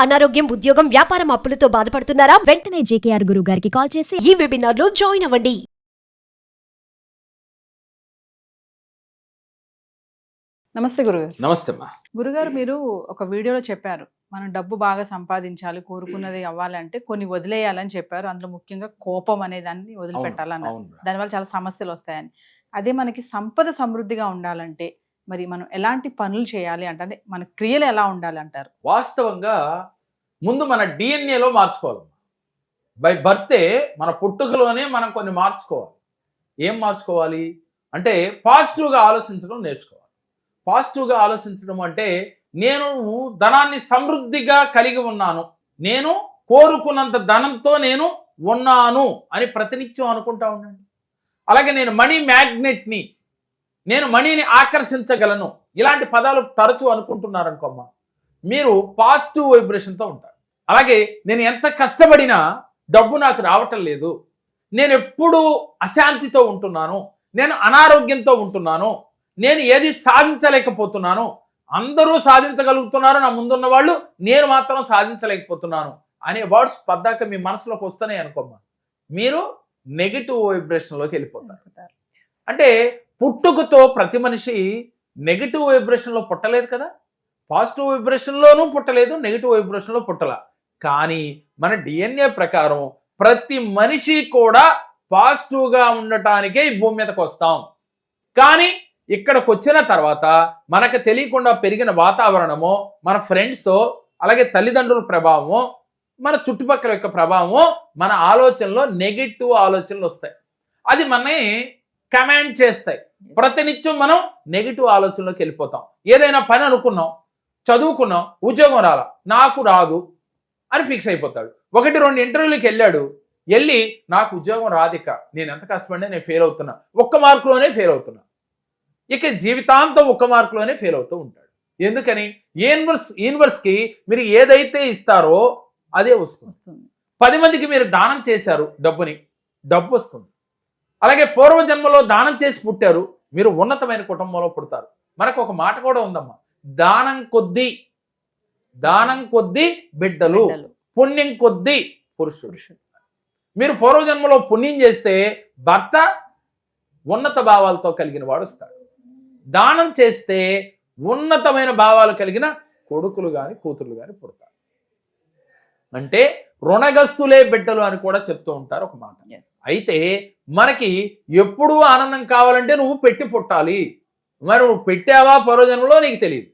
అనారోగ్యం, ఉద్యోగం, వ్యాపారం అప్పులతో బాధపడుతున్నారా? వెంటనే జేకేఆర్ గురువు గారికి కాల్ చేసి ఈ వెబినార్ లో జాయిన్ అవ్వండి. నమస్తే గురుగారు. నమస్తే అమ్మా. గురుగారు, మీరు ఒక వీడియోలో చెప్పారు, మనం డబ్బు బాగా సంపాదించాలి, కోరుకున్నది అవ్వాలంటే కొన్ని వదిలేయాలని చెప్పారు. అందులో ముఖ్యంగా కోపం అనే దాన్ని వదిలిపెట్టాలన్నారు. దానివల్ల చాలా సమస్యలు వస్తాయని. అదే మనకి సంపద సమృద్ధిగా ఉండాలంటే మరి మనం ఎలాంటి పనులు చేయాలి అంటే మన క్రియలు ఎలా ఉండాలి అంటారు? వాస్తవంగా ముందు మన డిఎన్ఏలో మార్చుకోవాలి. బై బర్తే మన పుట్టుకలోనే మనం కొన్ని మార్చుకోవాలి. ఏం మార్చుకోవాలి అంటే పాజిటివ్గా ఆలోచించడం నేర్చుకోవాలి. పాజిటివ్గా ఆలోచించడం అంటే నేను ధనాన్ని సమృద్ధిగా కలిగి ఉన్నాను, నేను కోరుకున్నంత ధనంతో నేను ఉన్నాను అని ప్రతినిత్యం అనుకుంటా ఉండండి. అలాగే నేను మనీ మ్యాగ్నెట్ని, నేను మనీని ఆకర్షించగలను, ఇలాంటి పదాలు తరచూ అనుకుంటున్నారనుకోమ్మా, మీరు పాజిటివ్ వైబ్రేషన్తో ఉంటారు. అలాగే నేను ఎంత కష్టపడినా డబ్బు నాకు రావటం లేదు, నేను ఎప్పుడూ అశాంతితో ఉంటున్నాను, నేను అనారోగ్యంతో ఉంటున్నాను, నేను ఏది సాధించలేకపోతున్నాను, అందరూ సాధించగలుగుతున్నారు నా ముందున్న వాళ్ళు, నేను మాత్రం సాధించలేకపోతున్నాను అనే వర్డ్స్ పద్దాక మీ మనసులోకి వస్తున్నాయి అనుకోమ్మా, మీరు నెగిటివ్ వైబ్రేషన్లోకి వెళ్ళిపోతారు. అంటే పుట్టుకతో ప్రతి మనిషి నెగిటివ్ వైబ్రేషన్లో పుట్టలేదు కదా, పాజిటివ్ వైబ్రేషన్లోనూ పుట్టలేదు, నెగిటివ్ వైబ్రేషన్లో పుట్టలా. కానీ మన డిఎన్ఏ ప్రకారం ప్రతి మనిషి కూడా పాజిటివ్గా ఉండటానికే ఈ భూమి మీదకి వస్తాం. కానీ ఇక్కడికి వచ్చిన తర్వాత మనకు తెలియకుండా పెరిగిన వాతావరణమో, మన ఫ్రెండ్సో, అలాగే తల్లిదండ్రుల ప్రభావమో, మన చుట్టుపక్కల యొక్క ప్రభావమో మన ఆలోచనలో నెగిటివ్ ఆలోచనలు వస్తాయి. అది మనని కమాండ్ చేస్తాయి. ప్రతినిత్యం మనం నెగిటివ్ ఆలోచనలోకి వెళ్ళిపోతాం. ఏదైనా పని అనుకున్నాం, చదువుకున్నాం, ఉద్యోగం రాలా, నాకు రాదు అని ఫిక్స్ అయిపోతాడు. 1-2 ఇంటర్వ్యూలకు వెళ్ళి నాకు ఉద్యోగం రాదిక, నేను ఎంత కష్టపడినా నేను ఫెయిల్ అవుతున్నా, 1 మార్కులోనే ఫెయిల్ అవుతున్నా, ఇక జీవితాంతం 1 మార్కులోనే ఫెయిల్ అవుతూ ఉంటాడు. ఎందుకని? యూనివర్స్కి మీరు ఏదైతే ఇస్తారో అదే వస్తుంది. 10 మందికి మీరు దానం చేశారు, డబ్బు వస్తుంది. అలాగే పూర్వజన్మలో దానం చేసి పుట్టారు, మీరు ఉన్నతమైన కుటుంబంలో పుడతారు. మనకు ఒక మాట కూడా ఉందమ్మా, దానం కొద్దీ బిడ్డలు, పుణ్యం కొద్దీ పురుషుడు. మీరు పూర్వజన్మలో పుణ్యం చేస్తే భర్త ఉన్నత భావాలతో కలిగిన వాడు వస్తాడు. దానం చేస్తే ఉన్నతమైన భావాలు కలిగిన కొడుకులు కానీ కూతుర్లు కానీ పుడతారు. అంటే రుణగస్తులే బిడ్డలు అని కూడా చెప్తూ ఉంటారు ఒక మాట. అయితే మనకి ఎప్పుడూ ఆనందం కావాలంటే నువ్వు పెట్టి పుట్టాలి. మరి నువ్వు పెట్టావా పూర్వజన్మలో నీకు తెలియదు.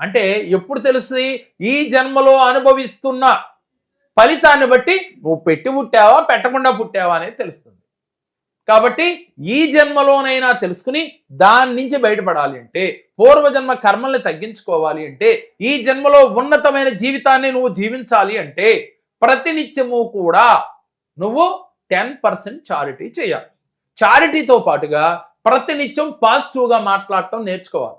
అంటే ఎప్పుడు తెలుస్తుంది? ఈ జన్మలో అనుభవిస్తున్న ఫలితాన్ని బట్టి నువ్వు పెట్టి పుట్టావా పెట్టకుండా పుట్టావా అనేది తెలుస్తుంది. కాబట్టి ఈ జన్మలోనైనా తెలుసుకుని దాని నుంచి బయటపడాలి అంటే, పూర్వజన్మ కర్మల్ని తగ్గించుకోవాలి అంటే, ఈ జన్మలో ఉన్నతమైన జీవితాన్ని నువ్వు జీవించాలి అంటే ప్రతినిత్యము కూడా నువ్వు 10% చారిటీ చేయాలి. చారిటీతో పాటుగా ప్రతినిత్యం పాజిటివ్గా మాట్లాడటం నేర్చుకోవాలి.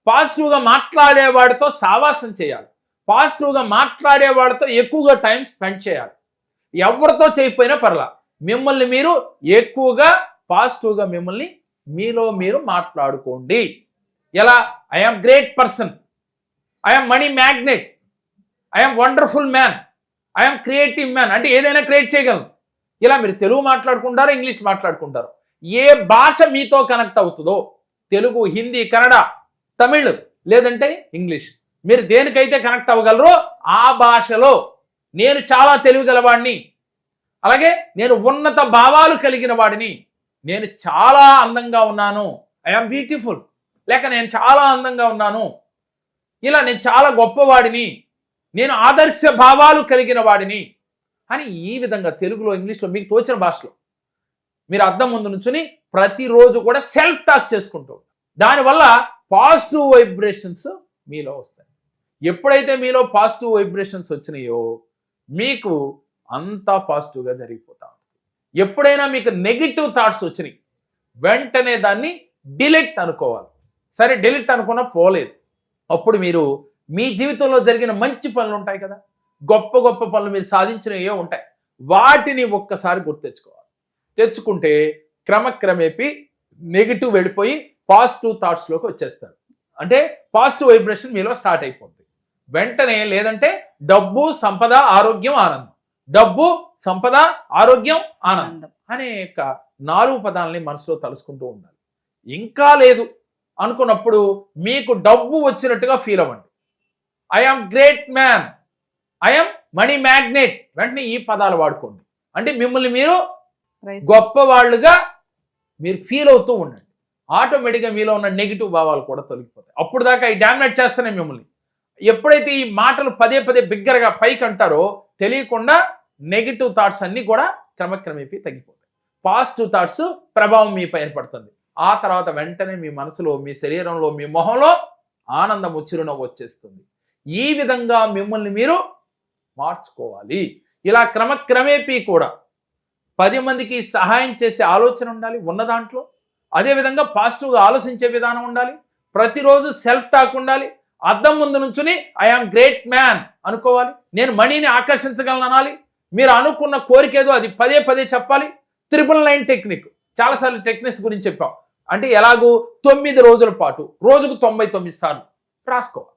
పాజిటివ్గా మాట్లాడేవాడితో సావాసం చేయాలి. పాజిటివ్గా మాట్లాడేవాడితో ఎక్కువగా టైం స్పెండ్ చేయాలి. ఎవరితో చేయకపోయినా పర్లా, మిమ్మల్ని మీరు ఎక్కువగా పాజిటివ్గా మిమ్మల్ని మీలో మీరు మాట్లాడుకోండి. ఎలా? I'm great person, I'm money magnet, I'm wonderful man, I'm creative man, అంటే ఏదైనా క్రియేట్ చేయగలను. ఇలా మీరు తెలుగు మాట్లాడుకుంటారు, ఇంగ్లీష్ మాట్లాడుకుంటారు. ఏ భాష మీతో కనెక్ట్ అవుతుందో, తెలుగు, హిందీ, కన్నడ, తమిళ్, లేదంటే ఇంగ్లీష్, మీరు దేనికైతే కనెక్ట్ అవ్వగలరో ఆ భాషలో నేను చాలా తెలివిగలవాడిని, అలాగే నేను ఉన్నత భావాలు కలిగిన వాడిని, నేను చాలా అందంగా ఉన్నాను, ఐఎమ్ బ్యూటిఫుల్, లేక నేను చాలా అందంగా ఉన్నాను, ఇలా నేను చాలా గొప్పవాడిని, నేను ఆదర్శ భావాలు కలిగిన వాడిని అని ఈ విధంగా తెలుగులో, ఇంగ్లీష్లో మీకు తోచిన భాషలో మీరు అద్దం ముందు నుంచుని ప్రతిరోజు కూడా సెల్ఫ్ టాక్ చేసుకుంటూ, దానివల్ల పాజిటివ్ వైబ్రేషన్స్ మీలో వస్తాయి. ఎప్పుడైతే మీలో పాజిటివ్ వైబ్రేషన్స్ వచ్చినాయో మీకు అంతా పాజిటివ్గా జరిగిపోతా ఉంటుంది. ఎప్పుడైనా మీకు నెగిటివ్ థాట్స్ వచ్చినాయి, వెంటనే దాన్ని డిలీట్ అనుకోవాలి. సరే, డిలీట్ అనుకున్నా పోలేదు. అప్పుడు మీరు మీ జీవితంలో జరిగిన మంచి పనులు ఉంటాయి కదా, గొప్ప గొప్ప పనులు మీరు సాధించినవే ఉంటాయి, వాటిని ఒక్కసారి గుర్తెచ్చుకోవాలి. తెచ్చుకుంటే క్రమక్రమేపీ నెగిటివ్ వెళ్ళిపోయి పాజిటివ్ థాట్స్లోకి వచ్చేస్తారు. అంటే పాజిటివ్ వైబ్రేషన్ మీలో స్టార్ట్ అయిపోతుంది. వెంటనే లేదంటే డబ్బు సంపద ఆరోగ్యం ఆనందం, డబ్బు సంపద ఆరోగ్యం ఆనందం అనే 4 పదాలని మనసులో తలుసుకుంటూ ఉండాలి. ఇంకా లేదు అనుకున్నప్పుడు మీకు డబ్బు వచ్చినట్టుగా ఫీల్ అవ్వండి. I'm great man, I'm money magnet, వెంటనే ఈ పదాలు వాడుకోండి. అంటే మిమ్మల్ని మీరు గొప్పవాళ్ళుగా మీరు ఫీల్ అవుతూ ఉండండి. ఆటోమేటిక్గా మీలో ఉన్న నెగిటివ్ భావాలు కూడా తొలగిపోతాయి. అప్పుడు దాకా ఈ డామినేట్ చేస్తానే మిమ్మల్ని. ఎప్పుడైతే ఈ మాటలు పదే బిగ్గరగా పైకి అంటారో తెలియకుండా నెగిటివ్ థాట్స్ అన్నీ కూడా క్రమక్రమేపీ తగ్గిపోతాయి. పాజిటివ్ థాట్స్ ప్రభావం మీపై ఏర్పడుతుంది. ఆ తర్వాత వెంటనే మీ మనసులో, మీ శరీరంలో, మీ మొహంలో ఆనందం చిరునవ్వు వచ్చేస్తుంది. ఈ విధంగా మిమ్మల్ని మీరు మార్చుకోవాలి. ఇలా క్రమక్రమేపీ కూడా 10 మందికి సహాయం చేసే ఆలోచన ఉండాలి ఉన్న దాంట్లో. అదేవిధంగా పాజిటివ్గా ఆలోచించే విధానం ఉండాలి. ప్రతిరోజు సెల్ఫ్ టాక్ ఉండాలి. అద్దం ముందు నుంచుని ఐఆమ్ గ్రేట్ మ్యాన్ అనుకోవాలి. నేను మనీని ఆకర్షించగలను అనాలి. మీరు అనుకున్న కోరిక ఏదో అది పదే చెప్పాలి. 999 టెక్నిక్, చాలాసార్లు టెక్నిక్స్ గురించి చెప్పాం. అంటే ఎలాగూ 9 రోజుల పాటు రోజుకు 99 సార్లు రాసుకోవాలి.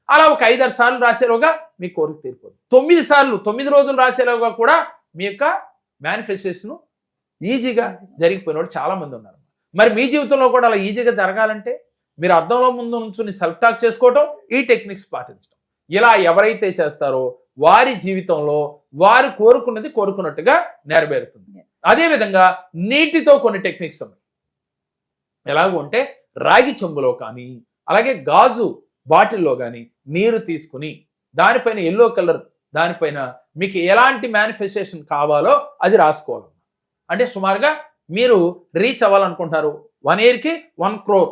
అలా ఒక 5-6 సార్లు రాసేలోగా మీ కోరిక తీరిపోతుంది. 9 సార్లు 9 రోజులు రాసేలోగా కూడా మీ యొక్క మేనిఫెస్టేషన్ ఈజీగా జరిగిపోయిన వాళ్ళు చాలా మంది ఉన్నారు. మరి మీ జీవితంలో కూడా అలా ఈజీగా జరగాలంటే మీరు అద్దంలో ముందు నుంచి సెల్ఫ్ టాక్ చేసుకోవటం, ఈ టెక్నిక్స్ పాటించడం. ఇలా ఎవరైతే చేస్తారో వారి జీవితంలో వారు కోరుకున్నది కోరుకున్నట్టుగా నెరవేరుతుంది. అదేవిధంగా నీటితో కొన్ని టెక్నిక్స్ ఉన్నాయి. ఎలాగో అంటే రాగి చెంబులో కానీ అలాగే గాజు బాటిల్లో కానీ నీరు తీసుకుని దానిపైన ఎల్లో కలర్, దానిపైన మీకు ఎలాంటి మేనిఫెస్టేషన్ కావాలో అది రాసుకోవాలి. అంటే సుమారుగా మీరు రీచ్ అవ్వాలనుకుంటున్నారు, 1 yearకి 1 crore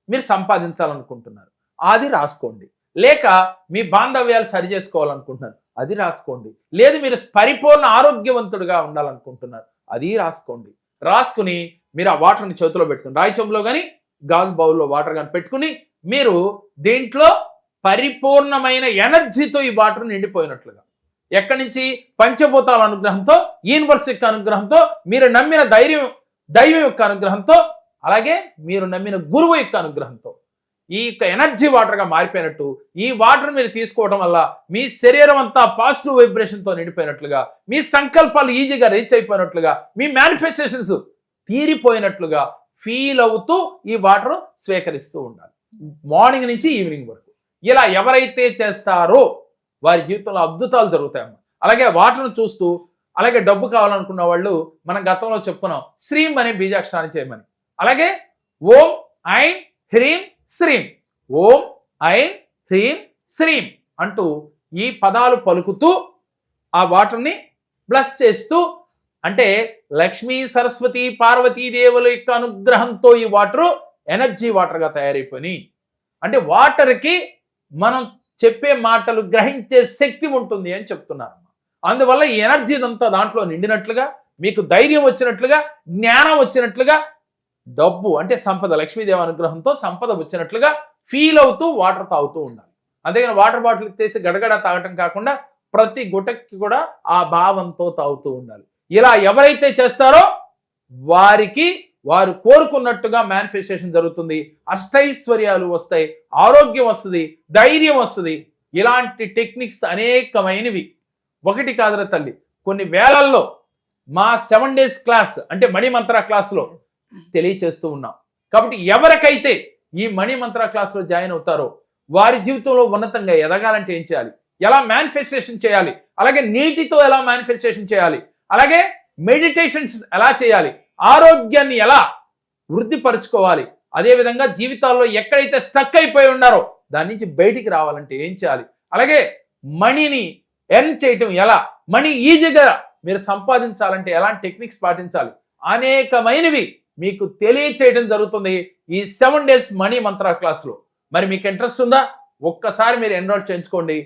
మీరు సంపాదించాలనుకుంటున్నారు, అది రాసుకోండి. లేక మీ బాంధవ్యాలు సరి చేసుకోవాలనుకుంటున్నారు, అది రాసుకోండి. లేదు మీరు పరిపూర్ణ ఆరోగ్యవంతుడిగా ఉండాలనుకుంటున్నారు, అది రాసుకోండి. రాసుకుని మీరు ఆ వాటర్ని చేతిలో పెట్టుకుని, రాయి చెంబులో కానీ గాజు బౌల్లో వాటర్ కానీ పెట్టుకుని మీరు దీంట్లో పరిపూర్ణమైన ఎనర్జీతో ఈ వాటర్ నిండిపోయినట్లుగా, ఎక్కడి నుంచి పంచభూతాల అనుగ్రహంతో, యూనివర్స్ యొక్క అనుగ్రహంతో, మీరు నమ్మిన దైవం యొక్క అనుగ్రహంతో, అలాగే మీరు నమ్మిన గురువు యొక్క అనుగ్రహంతో ఈ యొక్క ఎనర్జీ వాటర్గా మారిపోయినట్టు ఈ వాటర్ మీరు తీసుకోవడం వల్ల మీ శరీరం అంతా పాజిటివ్ వైబ్రేషన్తో నిండిపోయినట్లుగా, మీ సంకల్పాలు ఈజీగా రీచ్ అయిపోయినట్లుగా, మీ మేనిఫెస్టేషన్స్ తీరిపోయినట్లుగా ఫీల్ అవుతూ ఈ వాటర్ స్వీకరిస్తూ ఉండాలి మార్నింగ్ నుంచి ఈవినింగ్ వరకు. ఇలా ఎవరైతే చేస్తారో వారి జీవితంలో అద్భుతాలు జరుగుతాయమ్మా. అలాగే వాటర్ను చూస్తూ, అలాగే డబ్బు కావాలనుకున్న వాళ్ళు మనం గతంలో చెప్పుకున్నాం శ్రీం అనే బీజాక్షరాన్ని చేయమని. అలాగే ఓం ఐం హ్రీం శ్రీం, ఓం ఐం హ్రీం శ్రీం అంటూ ఈ పదాలు పలుకుతూ ఆ వాటర్ని బ్లెస్ చేస్తూ, అంటే లక్ష్మీ సరస్వతి పార్వతీ దేవుల యొక్క అనుగ్రహంతో ఈ వాటరు ఎనర్జీ వాటర్గా తయారైపోయి, అంటే వాటర్కి మనం చెప్పే మాటలు గ్రహించే శక్తి ఉంటుంది అని చెప్తున్నారు. అందువల్ల ఈ ఎనర్జీ అంతా దాంట్లో నిండినట్లుగా, మీకు ధైర్యం వచ్చినట్లుగా, జ్ఞానం వచ్చినట్లుగా, డబ్బు అంటే సంపద, లక్ష్మీదేవి అనుగ్రహంతో సంపద వచ్చినట్లుగా ఫీల్ అవుతూ వాటర్ తాగుతూ ఉండాలి. అంతేగాని వాటర్ బాటిల్ తీసి గడగడ తాగటం కాకుండా ప్రతి గుటకి కూడా ఆ భావంతో తాగుతూ ఉండాలి. ఇలా ఎవరైతే చేస్తారో వారికి వారు కోరుకున్నట్టుగా మేనిఫెస్టేషన్ జరుగుతుంది. అష్టైశ్వర్యాలు వస్తాయి, ఆరోగ్యం వస్తుంది, ధైర్యం వస్తుంది. ఇలాంటి టెక్నిక్స్ అనేకమైనవి, ఒకటి కాదురా తల్లి, కొన్ని వేలల్లో మా 7 days క్లాస్ అంటే మణిమంత్ర క్లాసులో తెలియచేస్తూ ఉన్నాం. కాబట్టి ఎవరికైతే ఈ మణిమంత్ర క్లాసులో జాయిన్ అవుతారో వారి జీవితంలో ఉన్నతంగా ఎదగాలంటే ఏం చేయాలి, ఎలా మేనిఫెస్టేషన్ చేయాలి, అలాగే నీటితో ఎలా మేనిఫెస్టేషన్ చేయాలి, అలాగే మెడిటేషన్స్ ఎలా చేయాలి, ఆరోగ్యాన్ని ఎలా వృద్ధిపరచుకోవాలి, అదేవిధంగా జీవితాల్లో ఎక్కడైతే స్టక్ అయిపోయి ఉన్నారో దాని నుంచి బయటికి రావాలంటే ఏం చేయాలి, అలాగే మనీని ఎర్న్ చేయటం ఎలా, మనీ ఈజీగా మీరు సంపాదించాలంటే ఎలాంటి టెక్నిక్స్ పాటించాలి, అనేకమైనవి మీకు తెలియచేయడం జరుగుతుంది ఈ 7 days మనీ మంత్ర క్లాసులో. మరి మీకు ఇంట్రెస్ట్ ఉందా? ఒక్కసారి మీరు ఎన్రోల్ చేయించుకోండి.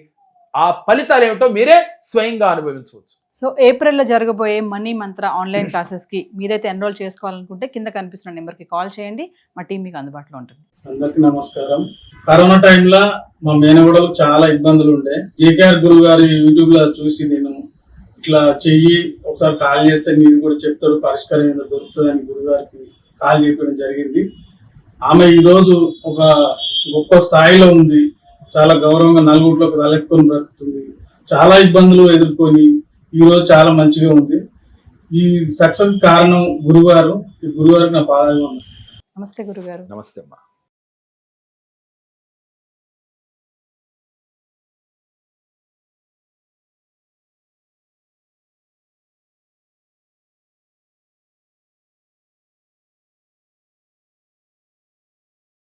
ఆ ఫలితాలు ఏమిటో మీరే స్వయంగా అనుభవించవచ్చు. సో ఏప్రిల్లో జరగబోయే మనీ మంత్ర ఆన్లైన్ క్లాసెస్కి మీరైతే ఎన్రోల్ చేసుకోవాలనుకుంటే కింద కనిపిస్తున్న నెంబర్కి కాల్ చేయండి, మా టీం మీకు అందుబాటులో ఉంటుంది. అందరికీ నమస్కారం. కరోనా టైంలో మా మేనగోడలకు చాలా ఇబ్బందులు ఉండే. జేకేఆర్ గురువు గారి యూట్యూబ్ లో చూసి నేను ఇట్లా చెయ్యి ఒకసారి కాల్ చేస్తే మీరు కూడా చెప్తాడు పరిష్కారం ఏదో దొరుకుతుంది అని గురువు గారికి కాల్ చేయడం జరిగింది. ఆమె ఈరోజు ఒక గొప్ప స్థాయిలో ఉంది. చాలా గౌరవంగా నలుగురిలోకి తలెత్తుకొని బ్రతుకుతుంది. చాలా ఇబ్బందులు ఎదుర్కొని ఈ రోజు చాలా మంచిగా ఉంది. ఈ సక్సెస్ కారణం గురువారు. ఈ గురువారికి నా పాదాలు ఉన్నాయి. నమస్తే గురుగారు. నమస్తే అమ్మా.